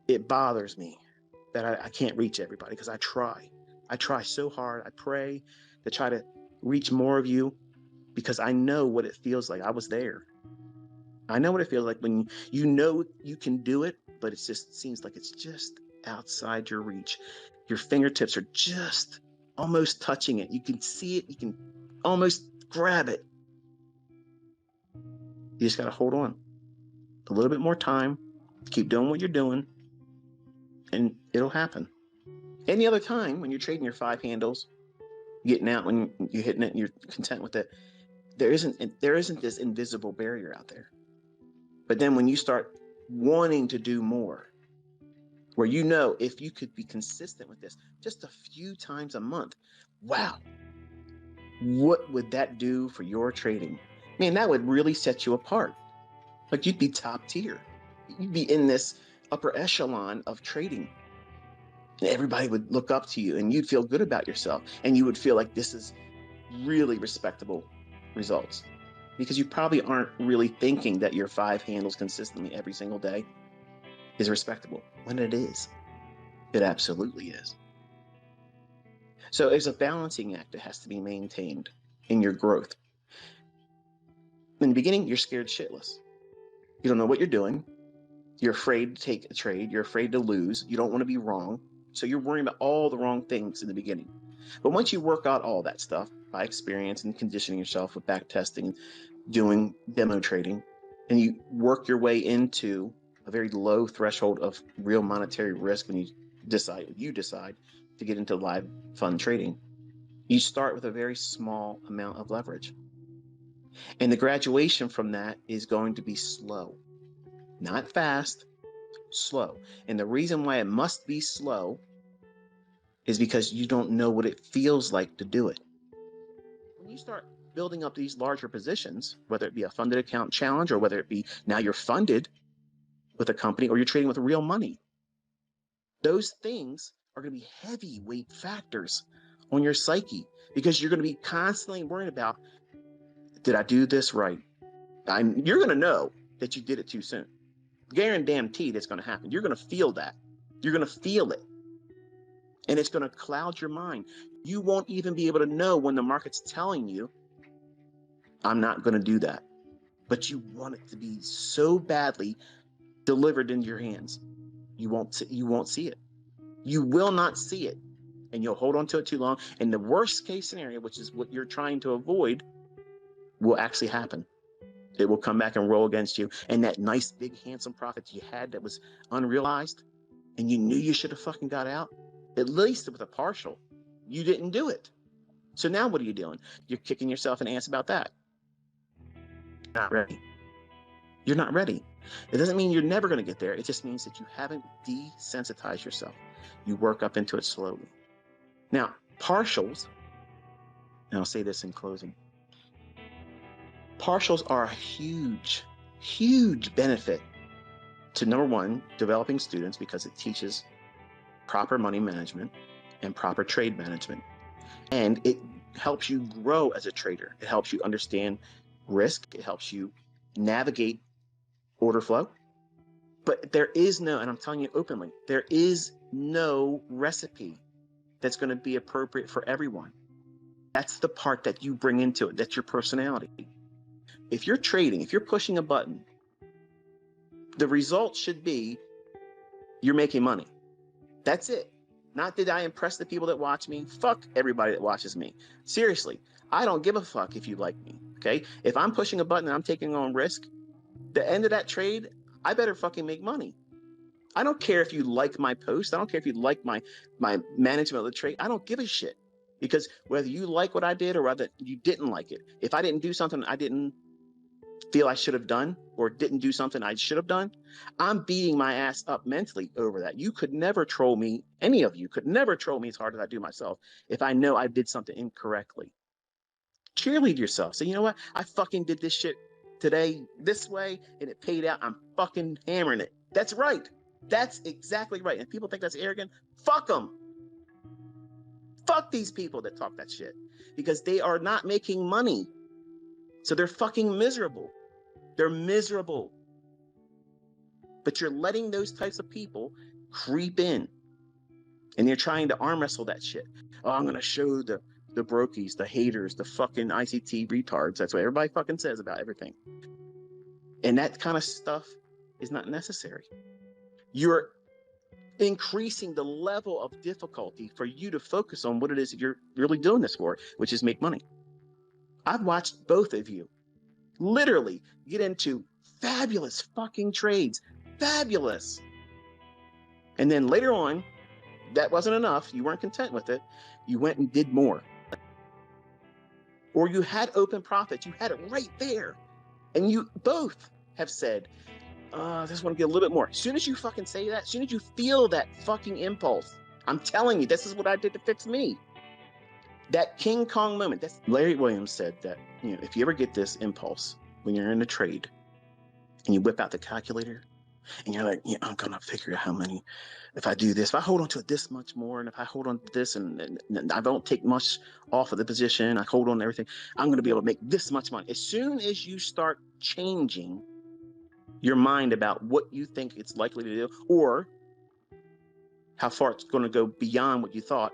it bothers me that I can't reach everybody, because I try so hard. I pray to try to reach more of you, because I know what it feels like. I was there. I know what it feels like when you know you can do it, but it just seems like it's just outside your reach. Your fingertips are just almost touching it. You can see it. You can almost grab it. You just got to hold on a little bit more time. Keep doing what you're doing, and it'll happen. Any other time when you're trading your 5 handles, getting out, when you're hitting it and you're content with it, there isn't this invisible barrier out there. But then when you start wanting to do more, where you know if you could be consistent with this just a few times a month, wow, what would that do for your trading? Man, that would really set you apart. Like, you'd be top tier. You'd be in this upper echelon of trading. Everybody would look up to you, and you'd feel good about yourself, and you would feel like this is really respectable results, because you probably aren't really thinking that your 5 handles consistently every single day is respectable, when it is. It absolutely is. So there's a balancing act that has to be maintained in your growth. In the beginning, you're scared shitless. You don't know what you're doing. You're afraid to take a trade. You're afraid to lose. You don't want to be wrong. So you're worrying about all the wrong things in the beginning. But once you work out all that stuff by experience and conditioning yourself with back testing, doing demo trading, and you work your way into a very low threshold of real monetary risk, when you decide to get into live fund trading, you start with a very small amount of leverage. And the graduation from that is going to be slow, not fast, slow. And the reason why it must be slow is because you don't know what it feels like to do it. When you start building up these larger positions, whether it be a funded account challenge, or whether it be now you're funded with a company, or you're trading with real money, those things are going to be heavyweight factors on your psyche, because you're going to be constantly worrying about, did I do this right? You're going to know that you did it too soon. Guaranteed it's going to happen. You're going to feel that. You're going to feel it. And it's going to cloud your mind. You won't even be able to know when the market's telling you, I'm not going to do that. But you want it to be so badly delivered into your hands. You won't see it. You will not see it. And you'll hold on to it too long. And the worst case scenario, which is what you're trying to avoid, will actually happen. It will come back and roll against you. And that nice, big, handsome profit you had that was unrealized, and you knew you should have fucking got out, at least with a partial, you didn't do it. So now what are you doing? You're kicking yourself in the ass about that. Not ready. You're not ready. It doesn't mean you're never going to get there. It just means that you haven't desensitized yourself. You work up into it slowly. Now, partials, and I'll say this in closing, partials are a huge, huge benefit to, number one, developing students, because it teaches proper money management and proper trade management. And it helps you grow as a trader. It helps you understand risk. It helps you navigate order flow. But there is no, and I'm telling you openly, there is no recipe that's going to be appropriate for everyone. That's the part that you bring into it. That's your personality. If you're trading, if you're pushing a button, the result should be you're making money. That's it. Not did I impress the people that watch me? Fuck everybody that watches me. Seriously, I don't give a fuck if you like me, okay? If I'm pushing a button and I'm taking on risk, the end of that trade, I better fucking make money. I don't care if you like my post. I don't care if you like my management of the trade. I don't give a shit. Because whether you like what I did or whether you didn't like it, if I didn't do something I didn't feel I should have done, or didn't do something I should have done, I'm beating my ass up mentally over that. You could never troll me. Any of you could never troll me as hard as I do myself if I know I did something incorrectly. Cheerlead yourself. Say, you know what? I fucking did this shit today this way and it paid out. I'm fucking hammering it. That's right. That's exactly right. And people think that's arrogant. Fuck them. Fuck these people that talk that shit, because they are not making money. So they're fucking miserable. They're miserable. But you're letting those types of people creep in, and they're trying to arm wrestle that shit. Oh, I'm gonna show the brokies, the haters, the fucking ICT retards. That's what everybody fucking says about everything. And that kind of stuff is not necessary. You're increasing the level of difficulty for you to focus on what it is that you're really doing this for, which is make money. I've watched both of you literally get into fabulous fucking trades. Fabulous. And then later on, that wasn't enough. You weren't content with it. You went and did more. Or you had open profits. You had it right there. And you both have said, I just want to get a little bit more. As soon as you fucking say that, as soon as you feel that fucking impulse, I'm telling you, this is what I did to fix me. That King Kong moment. That's Larry Williams said that, if you ever get this impulse when you're in a trade and you whip out the calculator and you're like, I'm going to figure out how many, if I do this, if I hold on to it this much more, and if I hold on to this and I don't take much off of the position, I hold on to everything, I'm going to be able to make this much money. As soon as you start changing your mind about what you think it's likely to do or how far it's going to go beyond what you thought,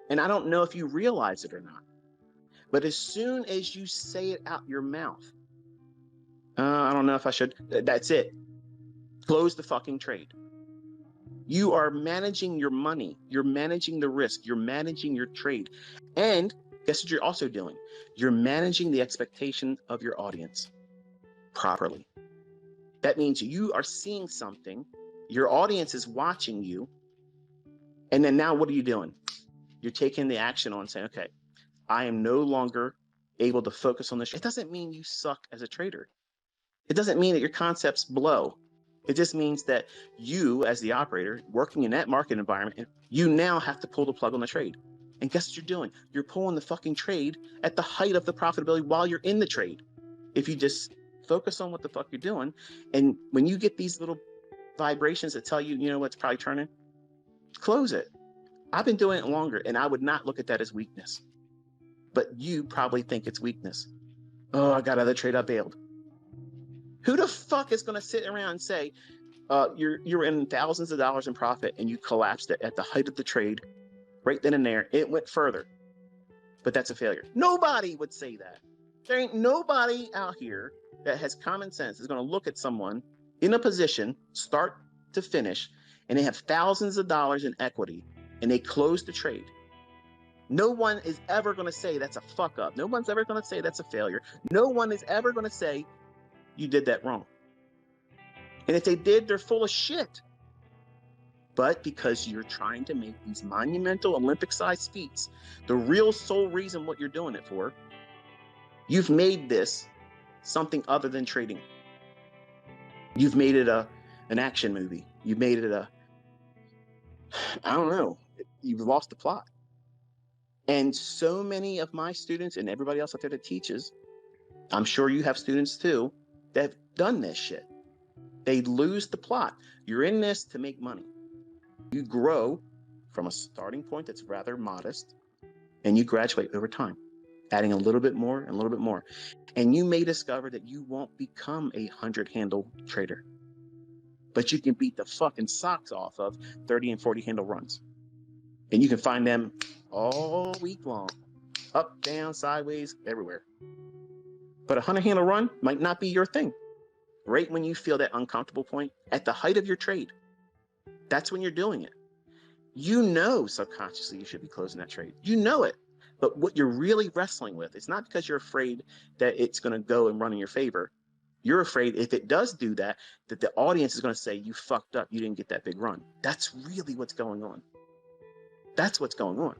and I don't know if you realize it or not, but as soon as you say it out your mouth, I don't know if I should, that's it. Close the fucking trade. You are managing your money. You're managing the risk. You're managing your trade. And guess what you're also doing? You're managing the expectation of your audience properly. That means you are seeing something. Your audience is watching you. And then now what are you doing? You're taking the action on saying, okay, I am no longer able to focus on this. It doesn't mean you suck as a trader. It doesn't mean that your concepts blow. It just means that you, as the operator, working in that market environment, you now have to pull the plug on the trade. And guess what you're doing? You're pulling the fucking trade at the height of the profitability while you're in the trade. If you just focus on what the fuck you're doing, and when you get these little vibrations that tell you, what's probably turning, close it. I've been doing it longer, and I would not look at that as weakness. But you probably think it's weakness. Oh, I got another trade I bailed. Who the fuck is going to sit around and say, you're in thousands of dollars in profit and you collapsed it at the height of the trade, right then and there, it went further, but that's a failure? Nobody would say that. There ain't nobody out here that has common sense is going to look at someone in a position, start to finish, and they have thousands of dollars in equity and they close the trade. No one is ever going to say that's a fuck up. No one's ever going to say that's a failure. No one is ever going to say you did that wrong. And if they did, they're full of shit. But because you're trying to make these monumental Olympic-sized feats, the real sole reason what you're doing it for, you've made this something other than trading. You've made it an action movie. You've made it I don't know. You've lost the plot. And so many of my students and everybody else out there that teaches, I'm sure you have students too, that have done this shit. They lose the plot. You're in this to make money. You grow from a starting point that's rather modest, and you graduate over time, adding a little bit more and a little bit more. And you may discover that you won't become a 100-handle trader, but you can beat the fucking socks off of 30 and 40 handle runs. And you can find them all week long, up, down, sideways, everywhere. But a 100-handle run might not be your thing. Right when you feel that uncomfortable point, at the height of your trade, that's when you're doing it. You know subconsciously you should be closing that trade. You know it. But what you're really wrestling with, it's not because you're afraid that it's going to go and run in your favor. You're afraid if it does do that, that the audience is going to say, you fucked up, you didn't get that big run. That's really what's going on. That's what's going on.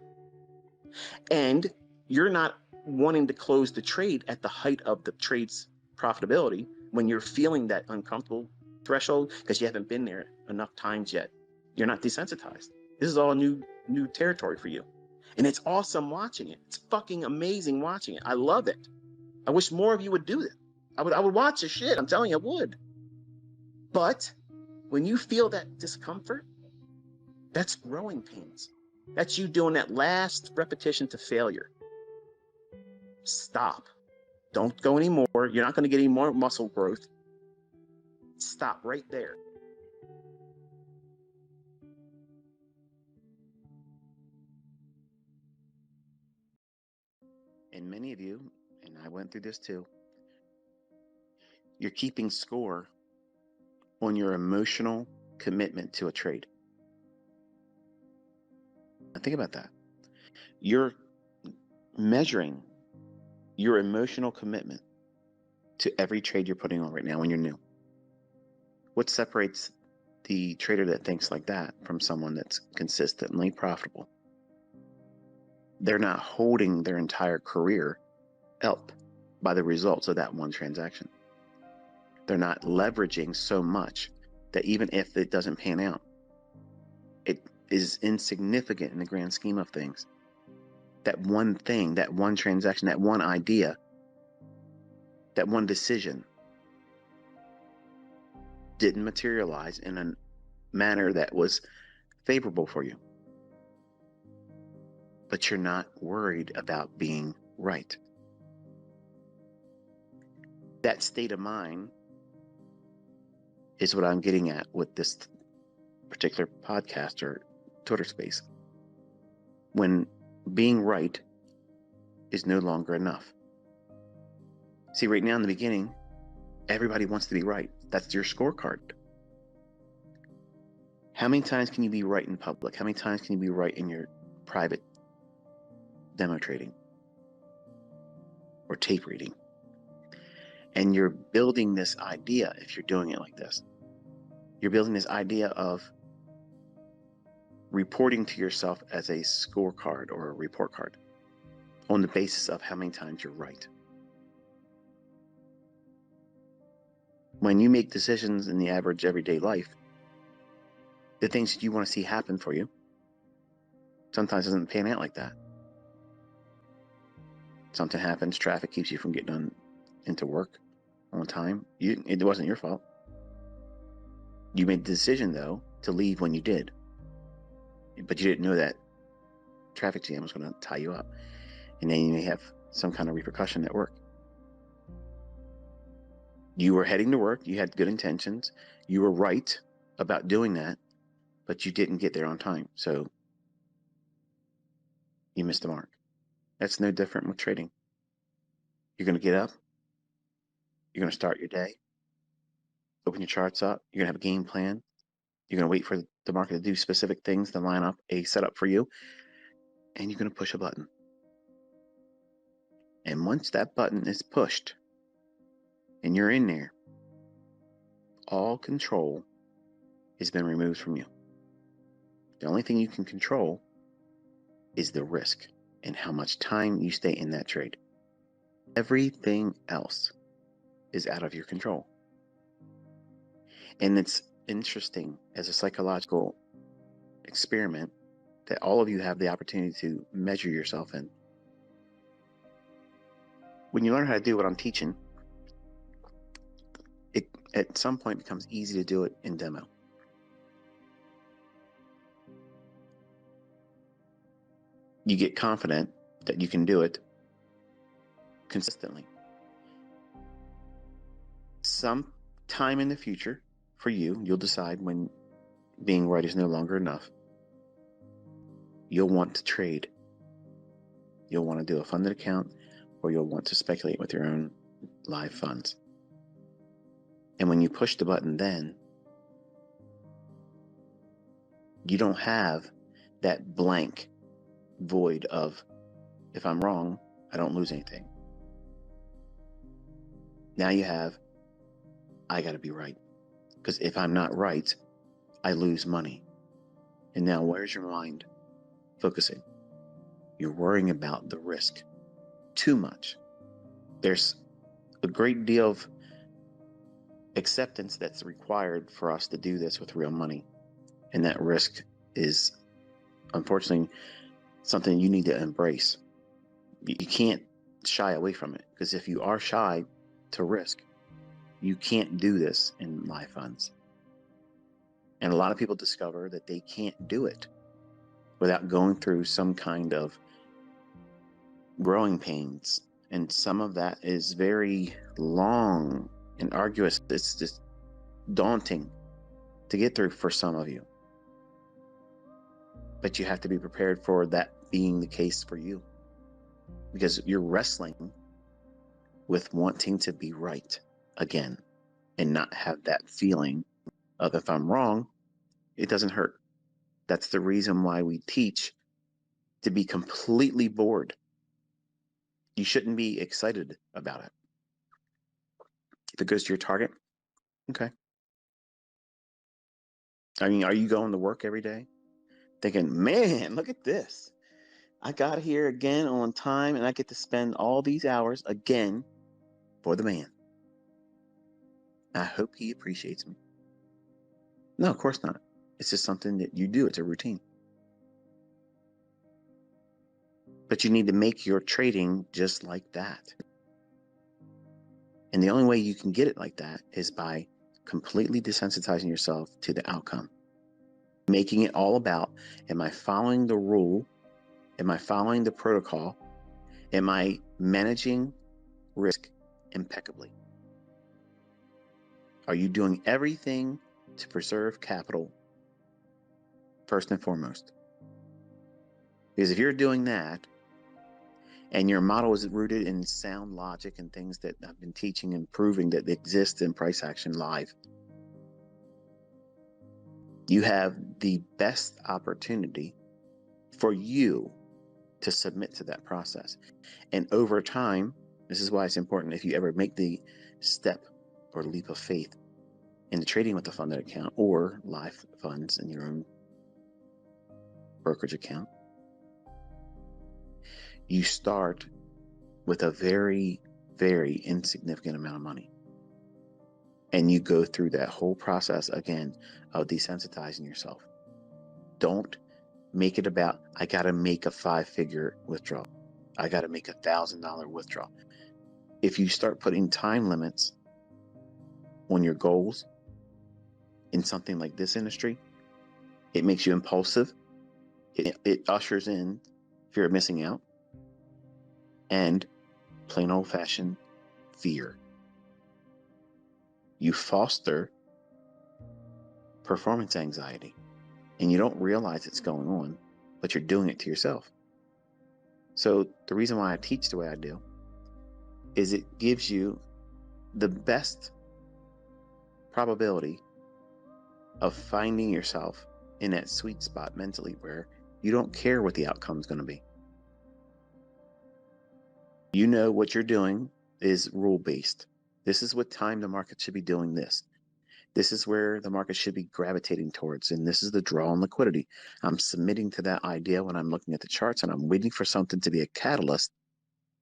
And you're not wanting to close the trade at the height of the trade's profitability when you're feeling that uncomfortable threshold because you haven't been there enough times yet. You're not desensitized. This is all new territory for you. And it's awesome watching it. It's fucking amazing watching it. I love it. I wish more of you would do it. I would watch the shit. I'm telling you, I would. But when you feel that discomfort, that's growing pains. That's you doing that last repetition to failure. Stop. Don't go anymore. You're not going to get any more muscle growth. Stop right there. and many of you, and I went through this too, you're keeping score on your emotional commitment to a trade. Now think about that. You're measuring your emotional commitment to every trade you're putting on right now when you're new. What separates the trader that thinks like that from someone that's consistently profitable? They're not holding their entire career up by the results of that one transaction. They're not leveraging so much that even if it doesn't pan out, it is insignificant in the grand scheme of things. That one thing, that one transaction, that one idea, that one decision didn't materialize in a manner that was favorable for you. But you're not worried about being right. That state of mind is what I'm getting at with this particular podcast or Twitter space. When being right is no longer enough. See, right now in the beginning, everybody wants to be right. That's your scorecard. How many times can you be right in public? How many times can you be right in your private demo trading or tape reading? And you're building this idea, if you're doing it like this, you're building this idea of reporting to yourself as a scorecard or a report card on the basis of how many times you're right. When you make decisions in the average everyday life, the things that you want to see happen for you sometimes doesn't pan out like that. Something happens, traffic keeps you from getting into work on time. It wasn't your fault. You made the decision, though, to leave when you did. But you didn't know that traffic jam was going to tie you up. And then you may have some kind of repercussion at work. You were heading to work. You had good intentions. You were right about doing that, but you didn't get there on time. So you missed the mark. That's no different with trading. You're going to get up. You're going to start your day. Open your charts up. You're going to have a game plan. You're going to wait for the market to do specific things to line up a setup for you. And you're going to push a button. And once that button is pushed and you're in there, all control has been removed from you. The only thing you can control is the risk and how much time you stay in that trade. Everything else is out of your control. And it's interesting as a psychological experiment that all of you have the opportunity to measure yourself in. When you learn how to do what I'm teaching, it at some point becomes easy to do it in demo. You get confident that you can do it consistently. Some time in the future for you, you'll decide when being right is no longer enough. You'll want to trade. You'll want to do a funded account, or you'll want to speculate with your own live funds. And when you push the button then, you don't have that blank void of, if I'm wrong, I don't lose anything. Now you have, I got to be right. Because if I'm not right, I lose money. And now where's your mind focusing? You're worrying about the risk too much. There's a great deal of acceptance that's required for us to do this with real money. And that risk is, unfortunately, something you need to embrace. You can't shy away from it, because if you are shy to risk, you can't do this in live funds. And a lot of people discover that they can't do it without going through some kind of growing pains. And some of that is very long and arduous. It's just daunting to get through for some of you. But you have to be prepared for that being the case for you. because you're wrestling with wanting to be right again and not have that feeling of, if I'm wrong, it doesn't hurt. That's the reason why we teach to be completely bored. You shouldn't be excited about it. If it goes to your target, okay. I mean, are you going to work every day thinking, man, look at this. I got here again on time and I get to spend all these hours again for the man. I hope he appreciates me. No, of course not. It's just something that you do. It's a routine. But you need to make your trading just like that. And the only way you can get it like that is by completely desensitizing yourself to the outcome. Making it all about, am I following the rule? Am I following the protocol? Am I managing risk impeccably? Are you doing everything to preserve capital first and foremost? Because if you're doing that, and your model is rooted in sound logic and things that I've been teaching and proving that exist in price action live, you have the best opportunity for you to submit to that process. And over time, this is why it's important, if you ever make the step or leap of faith into trading with a funded account or live funds in your own brokerage account, you start with a very, very insignificant amount of money. And you go through that whole process again of desensitizing yourself. Don't make it about, I got to make a 5-figure withdrawal. I got to make $1,000 withdrawal. If you start putting time limits on your goals in something like this industry, it makes you impulsive. It ushers in fear of missing out and plain old-fashioned fear. You foster performance anxiety, and you don't realize it's going on, but you're doing it to yourself. So the reason why I teach the way I do is it gives you the best probability of finding yourself in that sweet spot mentally where you don't care what the outcome is going to be. You know what you're doing is rule-based. This is what time the market should be doing this. This is where the market should be gravitating towards, and this is the draw on liquidity. I'm submitting to that idea when I'm looking at the charts, and I'm waiting for something to be a catalyst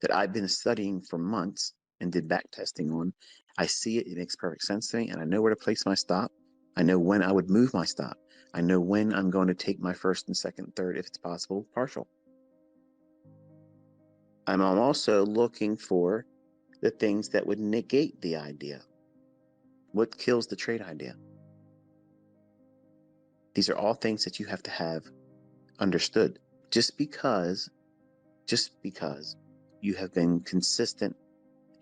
that I've been studying for months and did back testing on. I see it, it makes perfect sense to me, and I know where to place my stop. I know when I would move my stop. I know when I'm going to take my first and second, third, if it's possible, partial. I'm also looking for the things that would negate the idea. What kills the trade idea? These are all things that you have to have understood. Just because you have been consistent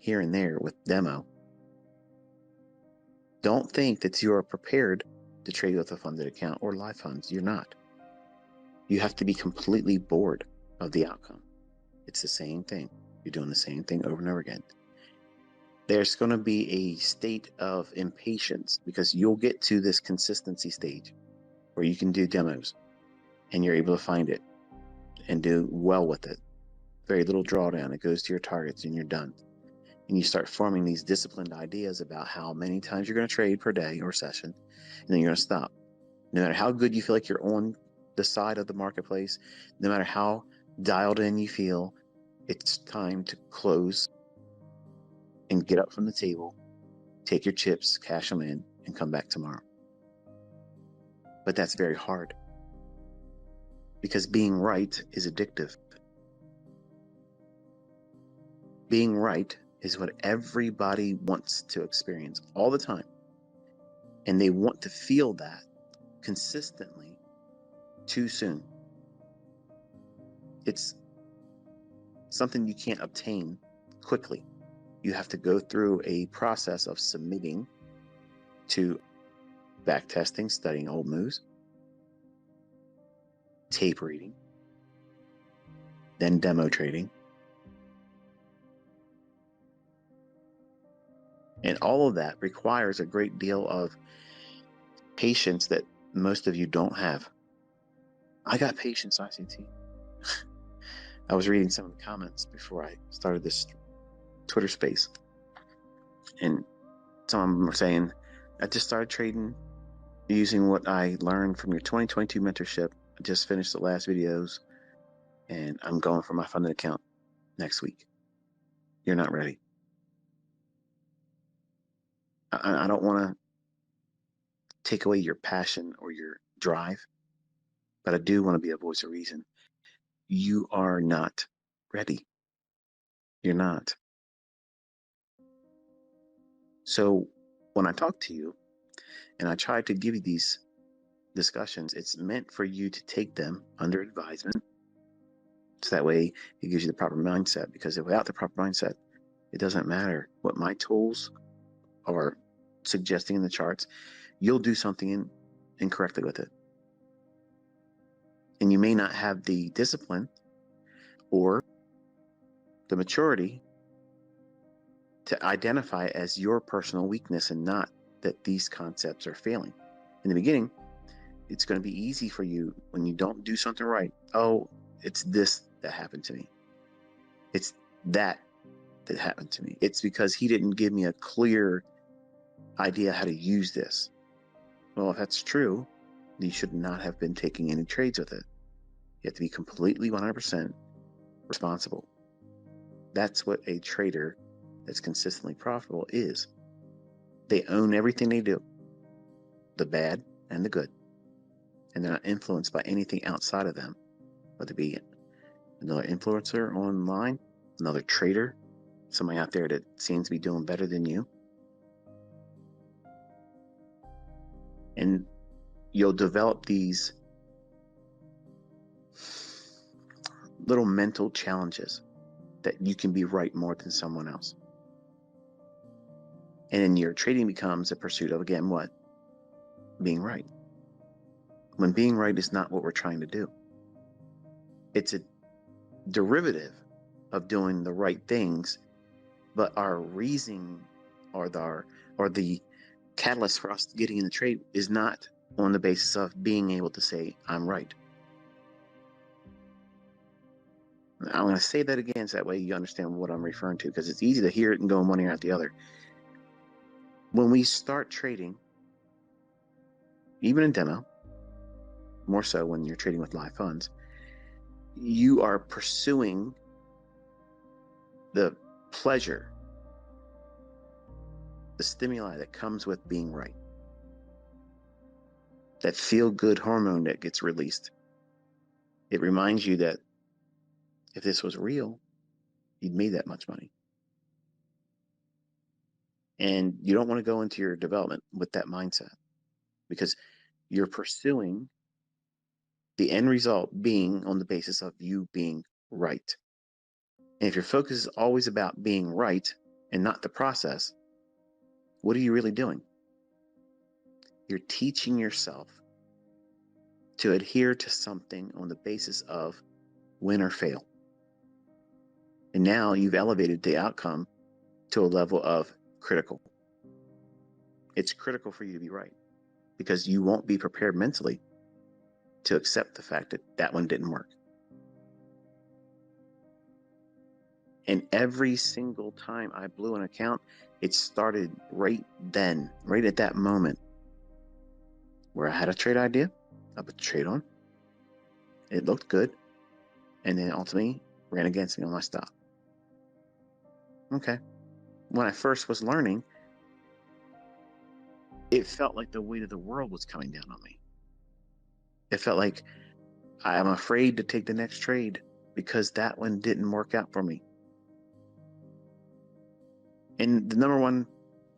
here and there with demo, don't think that you are prepared to trade with a funded account or live funds. You're not. You have to be completely bored of the outcome. It's the same thing. You're doing the same thing over and over again. There's going to be a state of impatience because you'll get to this consistency stage where you can do demos and you're able to find it and do well with it. Very little drawdown. It goes to your targets and you're done. And you start forming these disciplined ideas about how many times you're going to trade per day or session, and then you're going to stop. No matter how good you feel like you're on the side of the marketplace, no matter how dialed in you feel, it's time to close and get up from the table, take your chips, cash them in, and come back tomorrow. But that's very hard because being right is addictive. Being right is what everybody wants to experience all the time. And they want to feel that consistently too soon. It's something you can't obtain quickly. You have to go through a process of submitting to back testing, studying old moves, tape reading, then demo trading, And all of that requires a great deal of patience that most of you don't have. I got patience, ICT. I was reading some of the comments before I started this Twitter space, and some of them were saying, I just started trading using what I learned from your 2022 mentorship. I just finished the last videos, and I'm going for my funded account next week. You're not ready. I don't want to take away your passion or your drive, but I do want to be a voice of reason. You are not ready. You're not. So when I talk to you and I try to give you these discussions, it's meant for you to take them under advisement. So that way it gives you the proper mindset, because without the proper mindset, it doesn't matter what my tools are suggesting in the charts. You'll do something incorrectly with it. And you may not have the discipline or the maturity to identify it as your personal weakness and not that these concepts are failing. In the beginning, it's going to be easy for you when you don't do something right. Oh, it's this that happened to me. It's that happened to me. It's because he didn't give me a clear idea how to use this. Well, if that's true, you should not have been taking any trades with it. You have to be completely 100% responsible. That's what a trader that's consistently profitable is. They own everything they do, the bad and the good. And they're not influenced by anything outside of them, whether it be another influencer online, another trader, somebody out there that seems to be doing better than you. And you'll develop these little mental challenges that you can be right more than someone else. And then your trading becomes a pursuit of, again, what? Being right. When being right is not what we're trying to do. It's a derivative of doing the right things, but our reasoning or the catalyst for us getting in the trade is not on the basis of being able to say, I'm right. I'm going to say that again so that way you understand what I'm referring to, because it's easy to hear it and go in one ear out the other. When we start trading, even in demo, more so when you're trading with live funds, you are pursuing the pleasure, the stimuli that comes with being right. That feel-good hormone that gets released. It reminds you that if this was real, you'd made that much money. And you don't want to go into your development with that mindset, because you're pursuing the end result being on the basis of you being right. And if your focus is always about being right and not the process, what are you really doing? You're teaching yourself to adhere to something on the basis of win or fail. And now you've elevated the outcome to a level of critical. It's critical for you to be right, because you won't be prepared mentally to accept the fact that that one didn't work. And every single time I blew an account, it started right then, right at that moment, where I had a trade idea, I put the trade on, it looked good, and then ultimately ran against me on my stop. Okay. When I first was learning, it felt like the weight of the world was coming down on me. It felt like I'm afraid to take the next trade because that one didn't work out for me. And the number one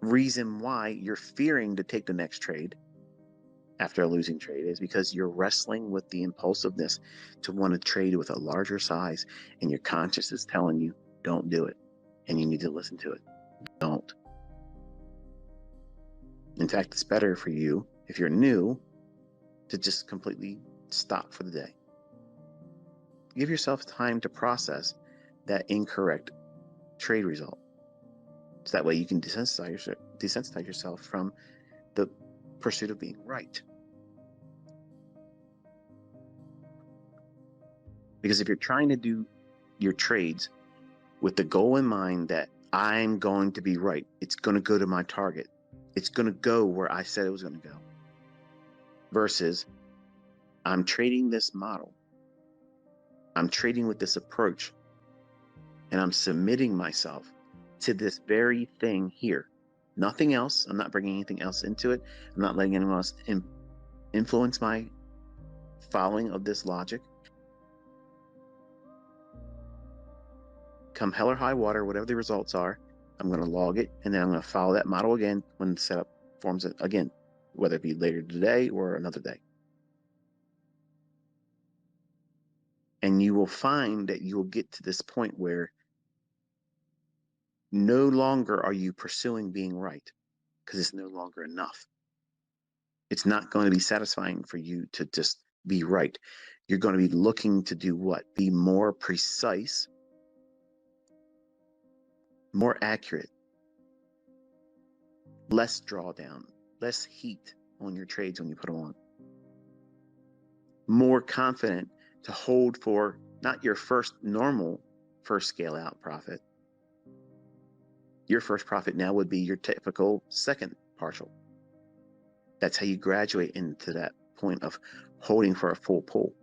reason why you're fearing to take the next trade after a losing trade is because you're wrestling with the impulsiveness to want to trade with a larger size, and your conscience is telling you, don't do it. And you need to listen to it. Don't. In fact, it's better for you, if you're new, to just completely stop for the day. Give yourself time to process that incorrect trade result, So that way you can desensitize yourself from the pursuit of being right. Because if you're trying to do your trades with the goal in mind that I'm going to be right, it's going to go to my target, it's going to go where I said it was going to go, versus I'm trading this model, I'm trading with this approach, and I'm submitting myself to this very thing here. Nothing else. I'm not bringing anything else into it. I'm not letting anyone else influence my following of this logic. Come hell or high water, whatever the results are, I'm going to log it, and then I'm going to follow that model again when the setup forms it again, whether it be later today or another day. And you will find that you will get to this point where no longer are you pursuing being right, because it's no longer enough. It's not going to be satisfying for you to just be right. You're going to be looking to do what? Be more precise, more accurate, less drawdown, less heat on your trades when you put them on. More confident to hold for not your first scale out profit. Your first profit now would be your typical second partial. That's how you graduate into that point of holding for a full pull.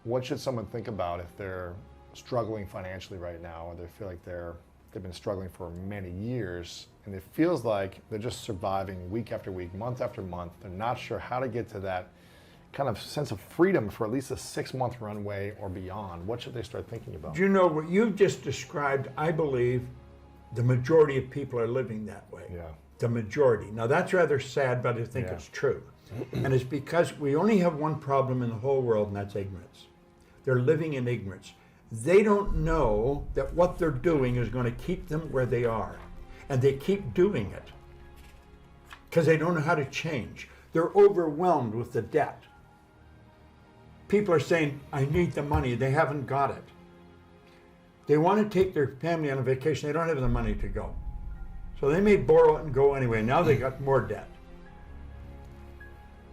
What should someone think about if they're struggling financially right now, or they feel like they've been struggling for many years, and it feels like they're just surviving week after week, month after month. They're not sure how to get to that kind of sense of freedom for at least a 6-month runway or beyond. What should they start thinking about? You know, what you've just described, I believe the majority of people are living that way. Yeah. The majority. Now that's rather sad, but I think it's true. And it's because we only have one problem in the whole world, and that's ignorance. They're living in ignorance. They don't know that what they're doing is going to keep them where they are. And they keep doing it because they don't know how to change. They're overwhelmed with the debt. People are saying, I need the money. They haven't got it. They want to take their family on a vacation. They don't have the money to go. So they may borrow it and go anyway. Now they got more debt.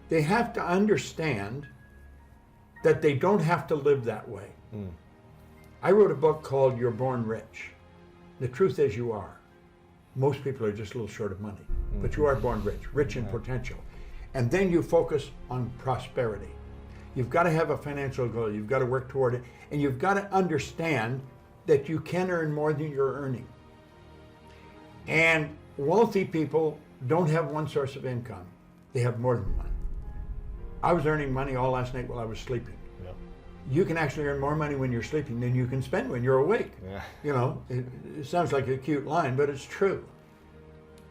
They have to understand that they don't have to live that way. I wrote a book called You're Born Rich. The truth is you are. Most people are just a little short of money, but you are born rich in potential. And then you focus on prosperity. You've got to have a financial goal. You've got to work toward it. And you've got to understand that you can earn more than you're earning. And wealthy people don't have one source of income. They have more than one. I was earning money all last night while I was sleeping. Yep. You can actually earn more money when you're sleeping than you can spend when you're awake. Yeah. You know, it sounds like a cute line, but it's true.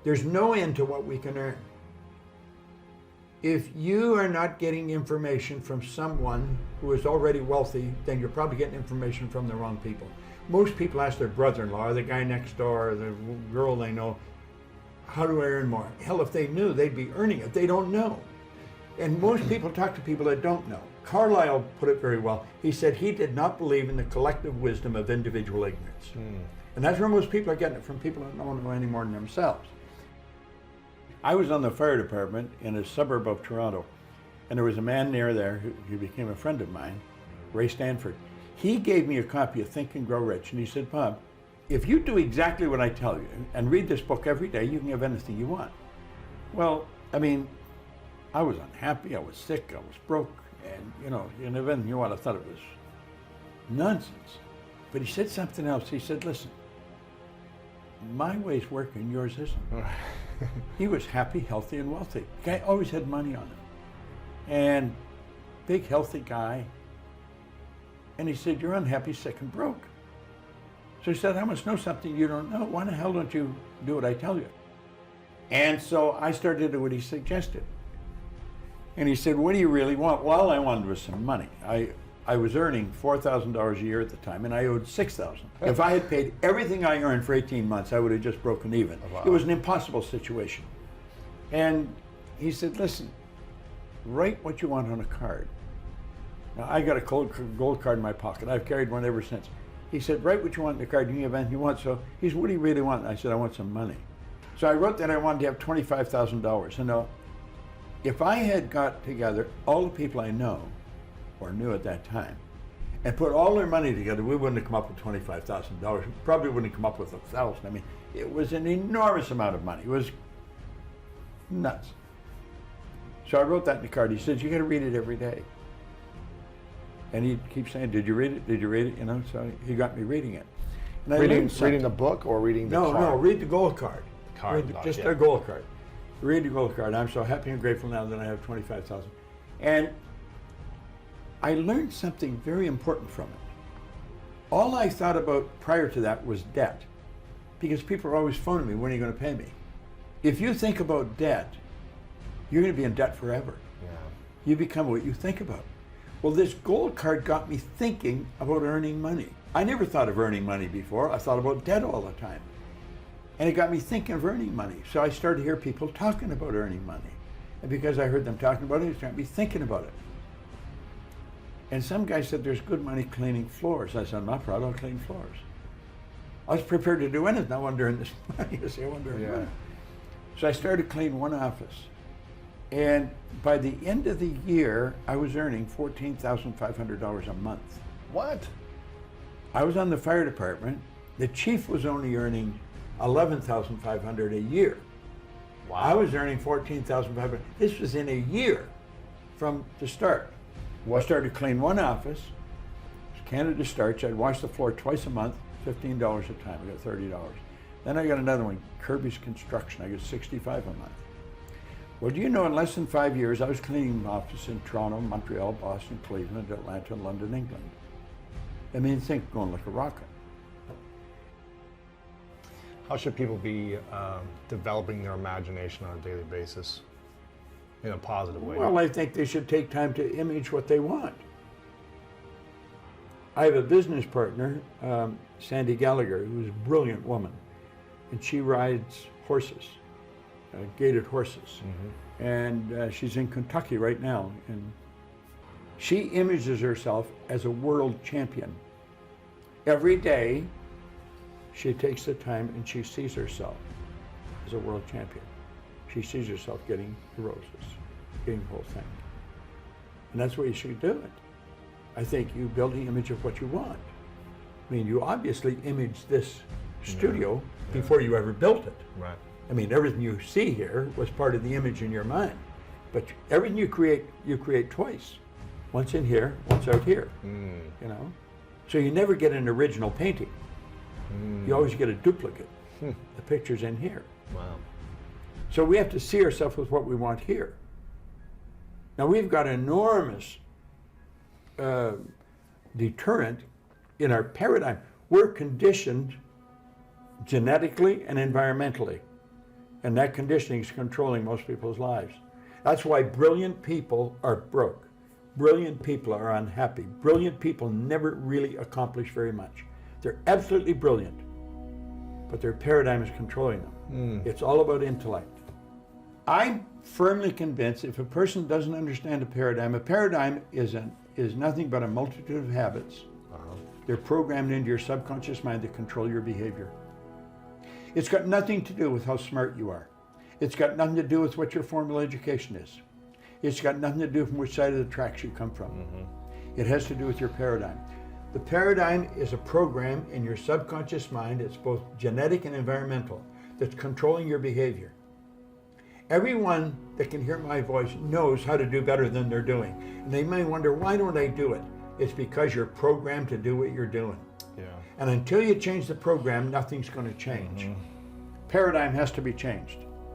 There's no end to what we can earn. If you are not getting information from someone who is already wealthy, then you're probably getting information from the wrong people. Most people ask their brother-in-law, or the guy next door, or the girl they know, how do I earn more? Hell, if they knew, they'd be earning it. They don't know. And most people talk to people that don't know. Carlyle put it very well. He said he did not believe in the collective wisdom of individual ignorance. And that's where most people are getting it from, people that don't know any more than themselves. I was on the fire department in a suburb of Toronto, and there was a man near there who became a friend of mine, Ray Stanford. He gave me a copy of Think and Grow Rich, and he said, Bob, if you do exactly what I tell you and read this book every day, you can have anything you want. Well, I mean, I was unhappy, I was sick, I was broke, and you know, and if anything you want, I thought it was nonsense. But he said something else. He said, listen, my way's working, yours isn't. He was happy, healthy, and wealthy. The guy always had money on him. And big, healthy guy. And he said, you're unhappy, sick, and broke. So he said, I must know something you don't know. Why the hell don't you do what I tell you? And so I started to do what he suggested. And he said, what do you really want? Well, all I wanted was some money. I I was earning $4,000 a year at the time, and I owed $6,000. If I had paid everything I earned for 18 months, I would have just broken even. Wow. It was an impossible situation. And he said, listen, write what you want on a card. Now, I got a gold card in my pocket. I've carried one ever since. He said, write what you want in the card. You can have anything you want. So he said, what do you really want? I said, I want some money. So I wrote that I wanted to have $25,000. And now, if I had got together all the people I know, or knew at that time, and put all their money together, we wouldn't have come up with $25,000. We probably wouldn't have come up with $1,000. I mean, it was an enormous amount of money. It was nuts. So I wrote that in the card. He says, you got to read it every day. And he keeps saying, did you read it? Did you read it? You know, so he got me reading it. And I reading the book or reading the card? No, read the gold card. Just yeah. a gold card. Read the gold card. I'm so happy and grateful now that I have 25,000. And I learned something very important from it. All I thought about prior to that was debt, because people are always phoning me, when are you going to pay me? If you think about debt, you're going to be in debt forever. Yeah. You become what you think about. Well, this gold card got me thinking about earning money. I never thought of earning money before. I thought about debt all the time. And it got me thinking of earning money. So I started to hear people talking about earning money. And because I heard them talking about it, it got me thinking about it. And some guy said, there's good money cleaning floors. I said, I'm not proud, I'll clean floors. I was prepared to do anything. I wanted to earn this money. I said, I wanted to earn money. So I started cleaning one office. And by the end of the year, I was earning $14,500 a month. What? I was on the fire department. The chief was only earning $11,500 a year. Wow. I was earning $14,500. This was in a year from the start. I started to clean one office. It was Canada Starch. I'd wash the floor twice a month, $15 a time. I got $30. Then I got another one, Kirby's Construction. I got $65 a month. Well, do you know, in less than 5 years, I was cleaning offices in Toronto, Montreal, Boston, Cleveland, Atlanta, London, England. I mean, think going like a rocket. How should people be developing their imagination on a daily basis in a positive way? Well, I think they should take time to image what they want. I have a business partner, Sandy Gallagher, who's a brilliant woman, and she rides horses, gaited horses. Mm-hmm. And she's in Kentucky right now. And she images herself as a world champion. Every day, she takes the time and she sees herself as a world champion. She sees herself getting the roses, getting the whole thing. And that's what you should do it. I think you build the image of what you want. I mean, you obviously imaged this studio before you ever built it. Right. I mean, everything you see here was part of the image in your mind. But everything you create twice. Once in here, once out here. You know? So you never get an original painting. You always get a duplicate. The picture's in here. Wow. So we have to see ourselves with what we want here. Now we've got enormous deterrent in our paradigm. We're conditioned genetically and environmentally. And that conditioning is controlling most people's lives. That's why brilliant people are broke. Brilliant people are unhappy. Brilliant people never really accomplish very much. They're absolutely brilliant, but their paradigm is controlling them. It's all about intellect. I'm firmly convinced if a person doesn't understand a paradigm is nothing but a multitude of habits. They're programmed into your subconscious mind to control your behavior. It's got nothing to do with how smart you are. It's got nothing to do with what your formal education is. It's got nothing to do from which side of the tracks you come from. It has to do with your paradigm. The paradigm is a program in your subconscious mind. It's both genetic and environmental that's controlling your behavior. Everyone that can hear my voice knows how to do better than they're doing. And they may wonder, why don't I do it? It's because you're programmed to do what you're doing. And until you change the program, nothing's going to change. Paradigm has to be changed.